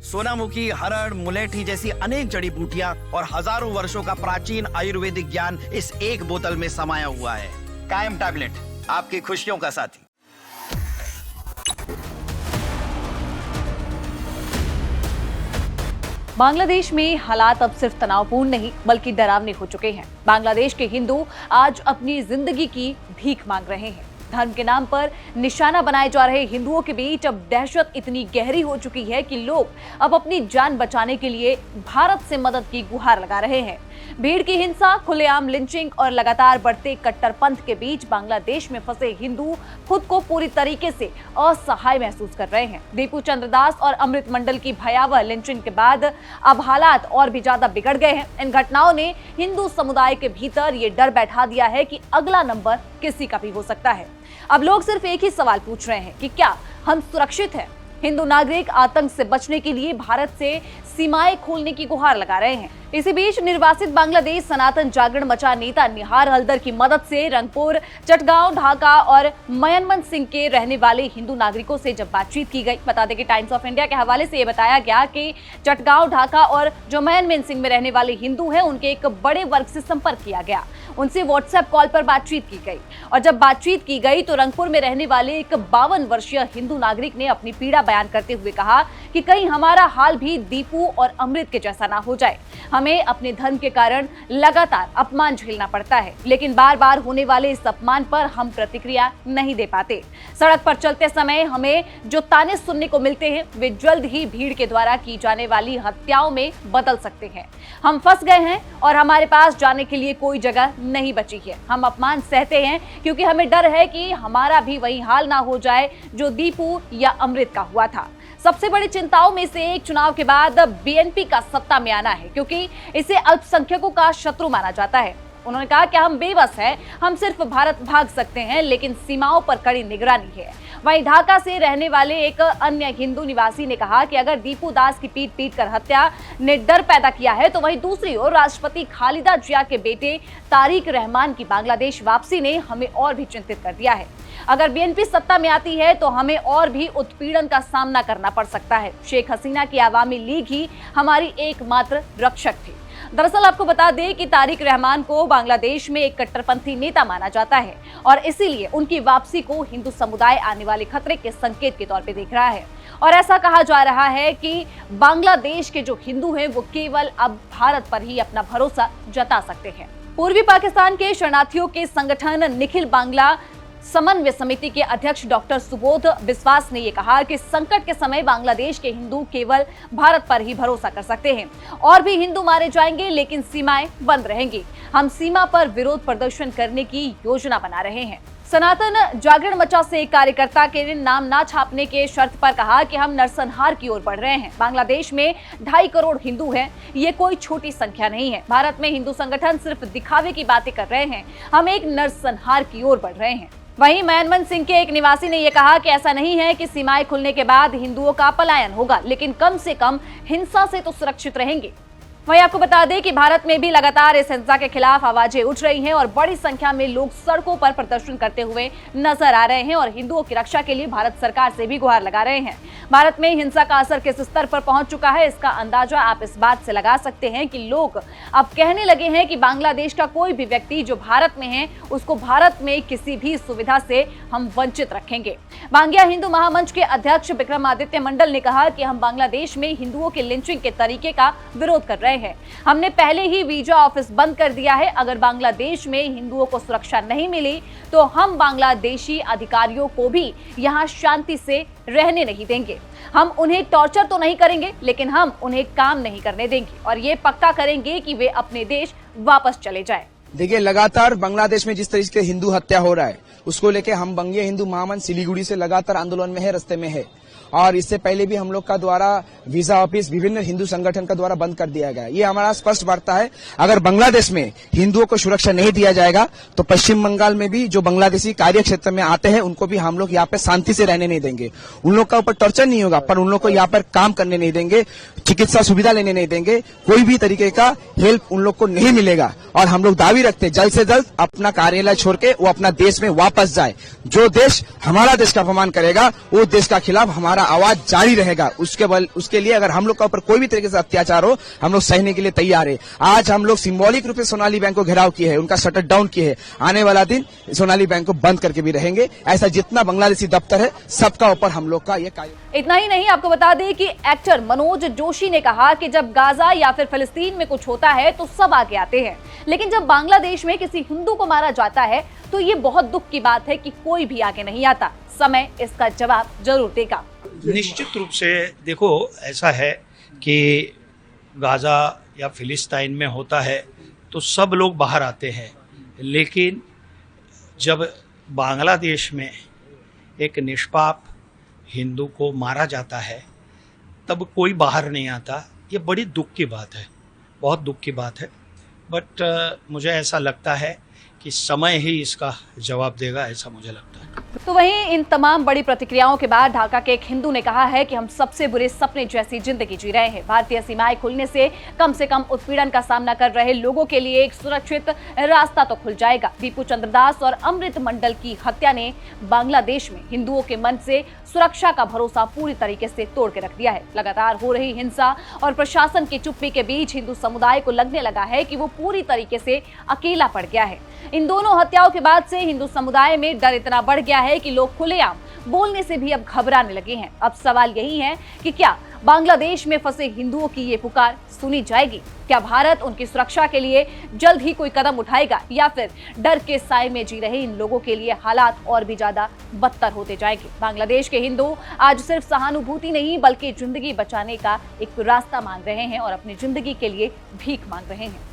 सोनामुखी, हरड़, मुलेठी जैसी अनेक जड़ी बूटियां और हजारों वर्षों का प्राचीन आयुर्वेदिक ज्ञान इस एक बोतल में समाया हुआ है। कायम टैबलेट, आपकी खुशियों का साथी। बांग्लादेश में हालात अब सिर्फ तनावपूर्ण नहीं बल्कि डरावने हो चुके हैं। बांग्लादेश के हिंदू आज अपनी जिंदगी की भीख मांग रहे हैं। धर्म के नाम पर निशाना बनाए जा रहे हिंदुओं के बीच अब दहशत इतनी गहरी हो चुकी है कि लोग अब अपनी जान बचाने के लिए भारत से मदद की गुहार लगा रहे हैं। भीड़ की हिंसा, खुलेआम लिंचिंग और लगातार बढ़ते कट्टरपंथ के बीच बांग्लादेश में फंसे हिंदू खुद को पूरी तरीके से असहाय महसूस कर रहे हैं। दीपू चंद्र दास और अमृत मंडल की भयावह लिंचिंग के बाद अब हालात और भी ज्यादा बिगड़ गए हैं। इन घटनाओं ने हिंदू समुदाय के भीतर ये डर बैठा दिया है कि अगला नंबर किसी का भी हो सकता है। अब लोग सिर्फ एक ही सवाल पूछ रहे हैं कि क्या हम सुरक्षित हैं? हिंदू नागरिक आतंक से बचने के लिए भारत से सीमाएं खोलने की गुहार लगा रहे हैं। इसी बीच निर्वासित बांग्लादेश सनातन जागरण मचा नेता निहार हल्दर की मदद से रंगपुर, चटगांव, ढाका और मयनमन सिंह के रहने वाले हिंदू नागरिकों से जब बातचीत की गई, बता दें कि टाइम्स ऑफ इंडिया के हवाले से ये बताया गया कि चटगांव, ढाका और जो मयनमन सिंह में रहने वाले हिंदू हैं उनके एक बड़े वर्ग से संपर्क किया गया। उनसे व्हाट्सएप कॉल पर बातचीत की गई और जब बातचीत की गई तो रंगपुर में रहने वाले एक 52 वर्षीय हिंदू नागरिक ने अपनी पीड़ा बयान करते हुए कहा कि कहीं हमारा हाल भी दीपू और अमृत के जैसा ना हो जाए। हमें अपने धर्म के कारण लगातार अपमान झेलना पड़ता है, लेकिन बार बार होने वाले इस अपमान पर हम प्रतिक्रिया नहीं दे पाते। सड़क पर चलते समय हमें जो ताने सुनने को मिलते हैं वे जल्द ही भीड़ के द्वारा की जाने वाली हत्याओं में बदल सकते हैं। हम फंस गए हैं और हमारे पास जाने के लिए कोई जगह नहीं बची है। हम अपमान सहते हैं क्योंकि हमें डर है कि हमारा भी वही हाल ना हो जाए जो दीपू या अमृत का हुआ था। सबसे बड़ी चिंताओं में से एक चुनाव के बाद बीएनपी का सत्ता में आना है, क्योंकि इसे अल्पसंख्यकों का शत्रु माना जाता है। उन्होंने कहा कि हम बेबस हैं, हम सिर्फ भारत भाग सकते हैं, लेकिन सीमाओं पर कड़ी निगरानी है। वहीं ढाका से रहने वाले एक अन्य हिंदू निवासी ने कहा कि अगर दीपू दास की पीट पीट कर हत्या ने डर पैदा किया है, तो वहीं दूसरी ओर राष्ट्रपति खालिदा जिया के बेटे तारिक रहमान की बांग्लादेश वापसी ने हमें और भी चिंतित कर दिया है। अगर बीएनपी सत्ता में आती है तो हमें और भी उत्पीड़न का सामना करना पड़ सकता है। शेख हसीना की आवामी लीग ही हमारी एकमात्र रक्षक थी। दरअसल आपको बता दें कि तारिक रहमान को बांग्लादेश में एक कट्टरपंथी नेता माना जाता है और इसीलिए उनकी वापसी को हिंदू समुदाय आने वाले खतरे के संकेत के तौर पे देख रहा है। और ऐसा कहा जा रहा है कि बांग्लादेश के जो हिंदू हैं वो केवल अब भारत पर ही अपना भरोसा जता सकते हैं। पूर्वी पाकिस्तान के शरणार्थियों के संगठन निखिल बांग्ला समन्वय समिति के अध्यक्ष डॉक्टर सुबोध बिस्वास ने यह कहा कि संकट के समय बांग्लादेश के हिंदू केवल भारत पर ही भरोसा कर सकते हैं। और भी हिंदू मारे जाएंगे लेकिन सीमाएं बंद रहेंगी। हम सीमा पर विरोध प्रदर्शन करने की योजना बना रहे हैं। सनातन जागरण मचा से एक कार्यकर्ता के नाम ना छापने के शर्त पर कहा कि हम नरसंहार की ओर बढ़ रहे हैं। बांग्लादेश में 2.5 करोड़ हिंदू हैं, ये कोई छोटी संख्या नहीं है। भारत में हिंदू संगठन सिर्फ दिखावे की बातें कर रहे हैं, हम एक नरसंहार की ओर बढ़ रहे हैं। वहीं मयनमन सिंह के एक निवासी ने यह कहा कि ऐसा नहीं है कि सीमाएं खुलने के बाद हिंदुओं का पलायन होगा, लेकिन कम से कम हिंसा से तो सुरक्षित रहेंगे। वहीं आपको बता दें कि भारत में भी लगातार इस हिंसा के खिलाफ आवाजें उठ रही हैं और बड़ी संख्या में लोग सड़कों पर प्रदर्शन करते हुए नजर आ रहे हैं और हिंदुओं की रक्षा के लिए भारत सरकार से भी गुहार लगा रहे हैं। भारत में हिंसा का असर किस स्तर पर पहुंच चुका है, इसका अंदाजा आप इस बात से लगा सकते हैं कि लोग अब कहने लगे हैं कि बांग्लादेश का कोई भी व्यक्ति जो भारत में है उसको भारत में किसी भी सुविधा से हम वंचित रखेंगे। बांग्या हिंदू महामंच के अध्यक्ष विक्रमादित्य मंडल ने कहा कि हम बांग्लादेश में हिंदुओं के लिंचिंग के तरीके का विरोध कर रहे हैं। हमने पहले ही वीजा ऑफिस बंद कर दिया है। अगर बांग्लादेश में हिंदुओं को सुरक्षा नहीं मिली तो हम बांग्लादेशी अधिकारियों को भी यहाँ शांति से रहने नहीं देंगे। हम उन्हें टॉर्चर तो नहीं करेंगे, लेकिन हम उन्हें काम नहीं करने देंगे और ये पक्का करेंगे कि वे अपने देश वापस चले जाएं। देखिए, लगातार बांग्लादेश में जिस तरीके से हिंदू हत्या हो रहा है उसको लेके हम बंगीय हिंदू महामंच सिलीगुड़ी से लगातार आंदोलन में है, रास्ते में है। और इससे पहले भी हम लोग का द्वारा वीजा ऑफिस विभिन्न हिंदू संगठन का द्वारा बंद कर दिया गया। ये हमारा स्पष्ट वार्ता है, अगर बांग्लादेश में हिंदुओं को सुरक्षा नहीं दिया जाएगा तो पश्चिम बंगाल में भी जो बांग्लादेशी कार्य क्षेत्र में आते हैं उनको भी हम लोग यहाँ पे शांति से रहने नहीं देंगे। उन लोग का ऊपर टॉर्चर नहीं होगा, पर उन लोग को यहाँ पर काम करने नहीं देंगे, चिकित्सा सुविधा लेने नहीं देंगे, कोई भी तरीके का हेल्प उन लोग को नहीं मिलेगा। और हम लोग दावी रखते हैं जल्द से जल्द अपना कार्यालय छोड़ के वो अपना देश में वापस जाए। जो देश हमारा देश का अपमान करेगा वो देश का खिलाफ हमारा हमारा आवाज जारी रहेगा। उसके लिए अगर हम लोग का ऊपर कोई भी तरीके से अत्याचार हो, हम लोग सहने के लिए तैयार है। आज हम लोग सिंबॉलिक रूप से सोनाली बैंक को घेराव किए हैं, उनका शटर डाउन किए हैं। आने वाला दिन सोनाली बैंक को बंद करके भी रहेंगे। ऐसा जितना बांग्लादेशी दफ्तर है सबका ऊपर हम लोग का ये इतना ही नहीं, आपको बता दें कि एक्टर मनोज जोशी ने कहा कि जब गाजा या फिर फिलिस्तीन में कुछ होता है तो सब आगे आते हैं, लेकिन जब बांग्लादेश में किसी हिंदू को मारा जाता है तो ये बहुत दुख की बात है कि कोई भी आगे नहीं आता। समय इसका जवाब जरूर देगा। निश्चित रूप से देखो, ऐसा है कि गाजा या फिलिस्तीन में होता है तो सब लोग बाहर आते हैं, लेकिन जब बांग्लादेश में एक निष्पाप हिंदू को मारा जाता है तब कोई बाहर नहीं आता। ये बड़ी दुख की बात है, बहुत दुख की बात है। बट मुझे ऐसा लगता है कि समय ही इसका जवाब देगा, ऐसा मुझे लगता है। तो वहीं इन तमाम बड़ी प्रतिक्रियाओं के बाद ढाका के एक हिंदू ने कहा है कि हम सबसे बुरे सपने जैसी जिंदगी जी रहे हैं। भारतीय सीमाएं खुलने से कम उत्पीड़न का सामना कर रहे लोगों के लिए एक सुरक्षित रास्ता तो खुल जाएगा। दीपू चंद्रदास और अमृत मंडल की हत्या ने बांग्लादेश में हिंदुओं के मन से सुरक्षा का भरोसा पूरी तरीके से तोड़ के रख दिया है। लगातार हो रही हिंसा और प्रशासन की चुप्पी के बीच हिंदू समुदाय को लगने लगा है कि वो पूरी तरीके से अकेला पड़ गया है। इन दोनों हत्याओं के बाद से हिंदू समुदाय में डर इतना बढ़ गया है कि लोग खुलेआम बोलने से भी अब घबराने लगे हैं। अब सवाल यही है कि क्या बांग्लादेश में फंसे हिंदुओं की ये पुकार सुनी जाएगी? क्या भारत उनकी सुरक्षा के लिए जल्द ही कोई कदम उठाएगा, या फिर डर के साए में जी रहे इन लोगों के लिए हालात और भी ज्यादा बदतर होते जाएंगे? बांग्लादेश के हिंदू आज सिर्फ सहानुभूति नहीं बल्कि जिंदगी बचाने का एक रास्ता मांग रहे हैं और अपनी जिंदगी के लिए भीख मांग रहे हैं।